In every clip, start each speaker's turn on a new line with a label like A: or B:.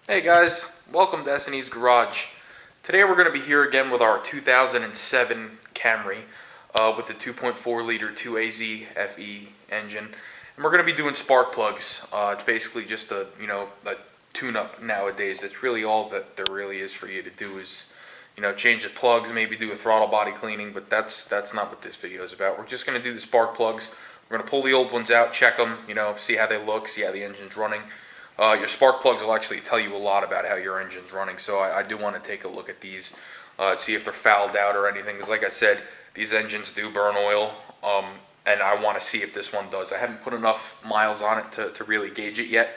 A: Hey guys, welcome to S&E's Garage. Today we're going to be here again with our 2007 Camry with the 2.4 liter 2AZ FE engine, and we're going to be doing spark plugs. It's basically just a tune-up nowadays. That's really all that there really is for you to do is change the plugs, maybe do a throttle body cleaning, but that's not what this video is about. We're just going to do the spark plugs. We're going to pull the old ones out, check them, see how they look, see how the engine's running. Your spark plugs will actually tell you a lot about how your engine's running, so I do want to take a look at these, see if they're fouled out or anything, because like I said, these engines do burn oil, and I want to see if this one does. I haven't put enough miles on it to really gauge it yet,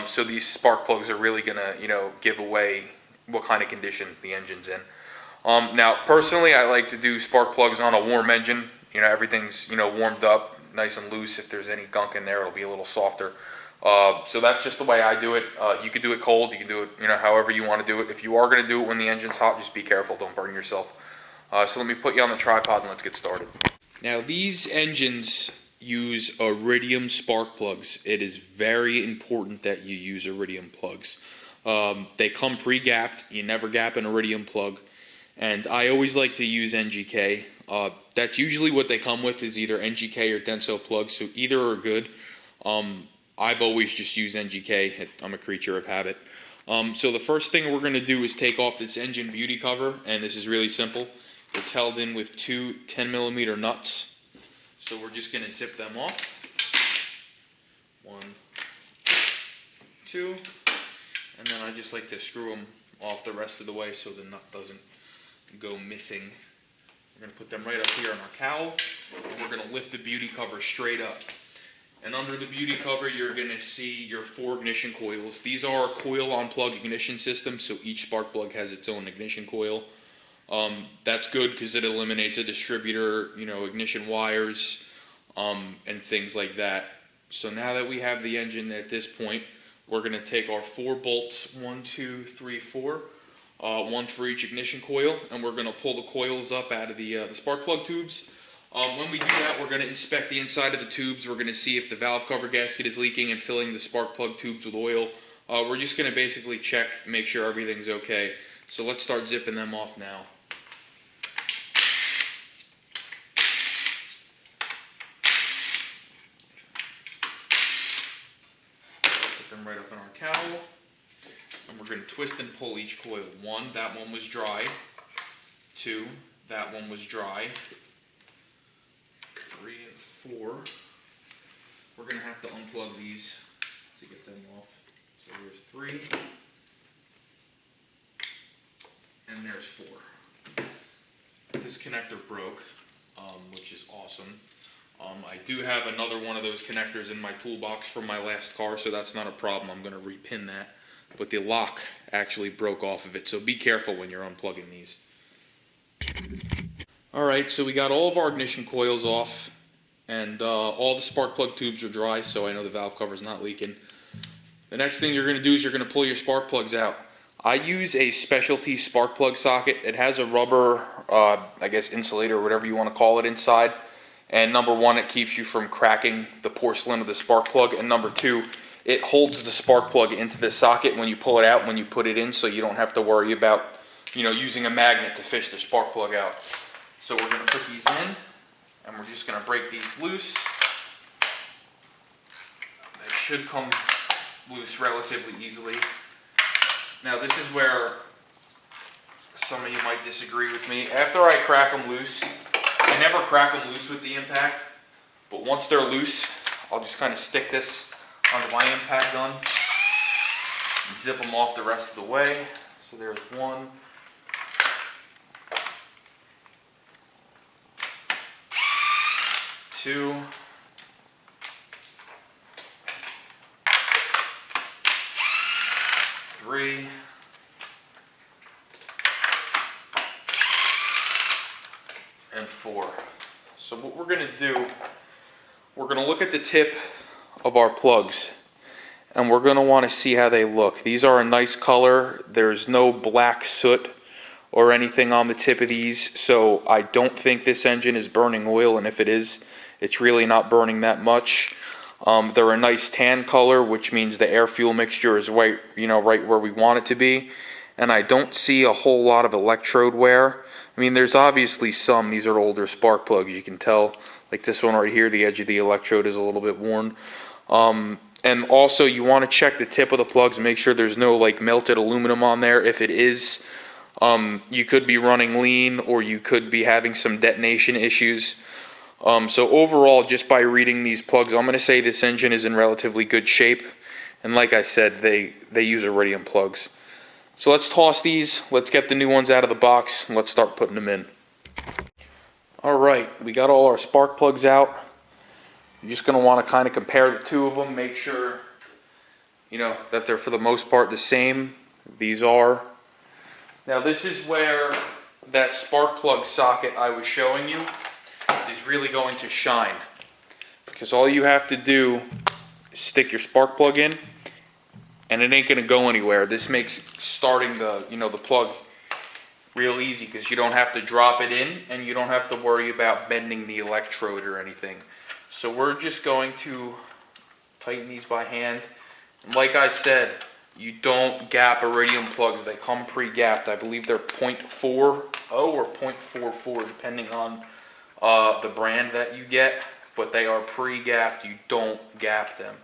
A: so these spark plugs are really going to, give away what kind of condition the engine's in. Now, personally, I like to do spark plugs on a warm engine. Everything's, warmed up, nice and loose. If there's any gunk in there, it'll be a little softer. So that's just the way I do it. You can do it cold, you can do it, however you want to do it. If you are going to do it when the engine's hot, just be careful, don't burn yourself. So let me put you on the tripod and let's get started. Now these engines use iridium spark plugs. It is very important that you use iridium plugs. They come pre-gapped, you never gap an iridium plug. And I always like to use NGK. That's usually what they come with, is either NGK or Denso plugs, so either are good. I've always just used NGK. I'm a creature of habit. So the first thing we're going to do is take off this engine beauty cover, and this is really simple. It's held in with two 10mm nuts. So we're just going to zip them off. 1, 2, and then I just like to screw them off the rest of the way so the nut doesn't go missing. We're going to put them right up here on our cowl, and we're going to lift the beauty cover straight up. And under the beauty cover, you're going to see your 4 ignition coils. These are coil on plug ignition systems, so each spark plug has its own ignition coil. That's good because it eliminates a distributor, ignition wires, and things like that. So now that we have the engine at this point, we're going to take our 4 bolts, 1, 2, 3, 4, one for each ignition coil, and we're going to pull the coils up out of the spark plug tubes. When we do that, we're going to inspect the inside of the tubes. We're going to see if the valve cover gasket is leaking and filling the spark plug tubes with oil. We're just going to basically check, make sure everything's okay. So let's start zipping them off now. Put them right up in our cowl. And we're going to twist and pull each coil. 1, that one was dry. 2, that one was dry. 3 and 4. We're going to have to unplug these to get them off. So there's 3. And there's 4. This connector broke, which is awesome. I do have another one of those connectors in my toolbox from my last car, so that's not a problem. I'm going to repin that. But the lock actually broke off of it, so be careful when you're unplugging these. Alright, so we got all of our ignition coils off, and all the spark plug tubes are dry, so I know the valve cover is not leaking. The next thing you're going to do is you're going to pull your spark plugs out. I use a specialty spark plug socket. It has a rubber, insulator or whatever you want to call it inside. And number 1, it keeps you from cracking the porcelain of the spark plug. And number 2, it holds the spark plug into the socket when you pull it out, when you put it in, so you don't have to worry about, using a magnet to fish the spark plug out. So we're going to put these in, and we're just going to break these loose. They should come loose relatively easily. Now this is where some of you might disagree with me. After I crack them loose, I never crack them loose with the impact, but once they're loose, I'll just kind of stick this onto my impact gun and zip them off the rest of the way. So there's 1. 2. 3. And 4. So what we're going to do, we're going to look at the tip of our plugs, and we're going to want to see how they look. These are a nice color. There's no black soot or anything on the tip of these, so I don't think this engine is burning oil, and if it is, it's really not burning that much. They're a nice tan color, which means the air-fuel mixture is right, right where we want it to be. And I don't see a whole lot of electrode wear. I mean, there's obviously some. These are older spark plugs. You can tell, like this one right here, the edge of the electrode is a little bit worn. And also, you want to check the tip of the plugs and make sure there's no like melted aluminum on there. If it is, you could be running lean, or you could be having some detonation issues. So overall, just by reading these plugs, I'm going to say this engine is in relatively good shape. And like I said, they use iridium plugs. So let's toss these. Let's get the new ones out of the box, and let's start putting them in. All right, we got all our spark plugs out. You're just going to want to kind of compare the two of them, make sure, that they're for the most part the same. These are. Now this is where that spark plug socket I was showing you is really going to shine. Because all you have to do is stick your spark plug in, and it ain't going to go anywhere. This makes starting the, the plug real easy, because you don't have to drop it in, and you don't have to worry about bending the electrode or anything. So we're just going to tighten these by hand. And like I said, you don't gap iridium plugs. They come pre-gapped. I believe they're 0.40 or 0.44, depending on the brand that you get. But they are pre-gapped. You don't gap them.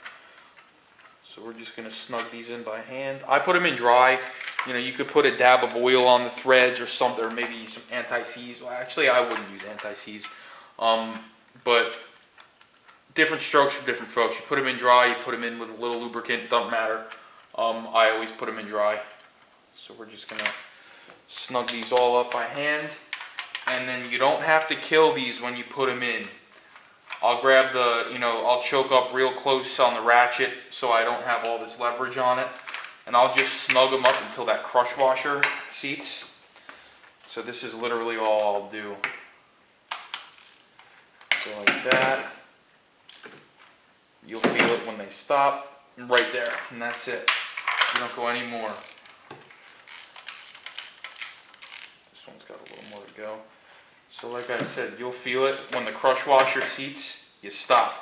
A: So we're just going to snug these in by hand. I put them in dry. You could put a dab of oil on the threads or something, or maybe some anti-seize. Well, actually, I wouldn't use anti-seize. But different strokes for different folks. You put them in dry, you put them in with a little lubricant, doesn't matter. I always put them in dry. So we're just going to snug these all up by hand. And then you don't have to kill these when you put them in. I'll grab the, I'll choke up real close on the ratchet so I don't have all this leverage on it. And I'll just snug them up until that crush washer seats. So this is literally all I'll do. So like that. You'll feel it when they stop, right there, and that's it. You don't go any more. This one's got a little more to go. So like I said, you'll feel it when the crush washer seats, you stop.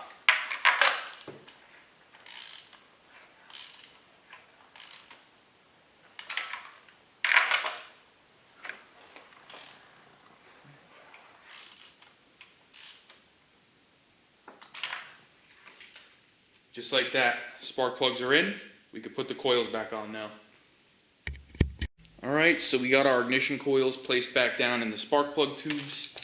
A: Just like that, spark plugs are in. We could put the coils back on now. Alright, so we got our ignition coils placed back down in the spark plug tubes.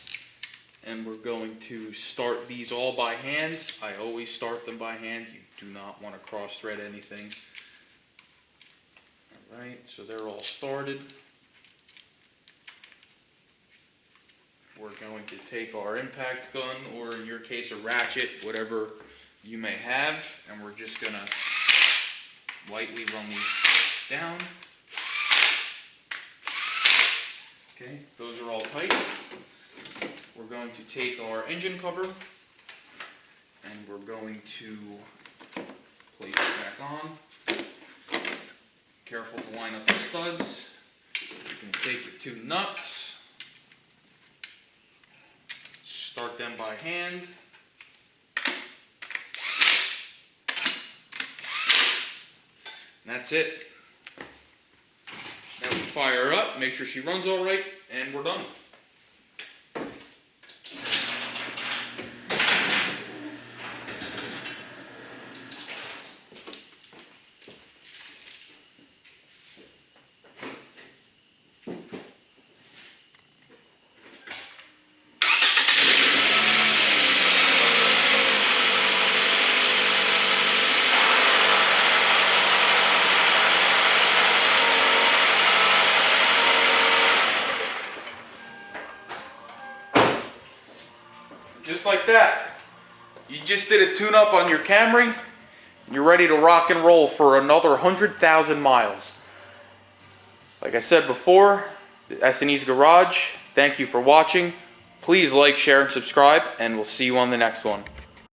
A: And we're going to start these all by hand. I always start them by hand. You do not want to cross thread anything. Alright, so they're all started. We're going to take our impact gun, or in your case a ratchet, whatever you may have, and we're just going to lightly run these down. Okay, those are all tight. We're going to take our engine cover, and we're going to place it back on. Careful to line up the studs. You can take your two nuts, start them by hand. And that's it. Now we fire her up, make sure she runs all right, and we're done. Just like that. You just did a tune-up on your Camry, and you're ready to rock and roll for another 100,000 miles. Like I said before, the S&E's Garage, thank you for watching. Please like, share, and subscribe, and we'll see you on the next one.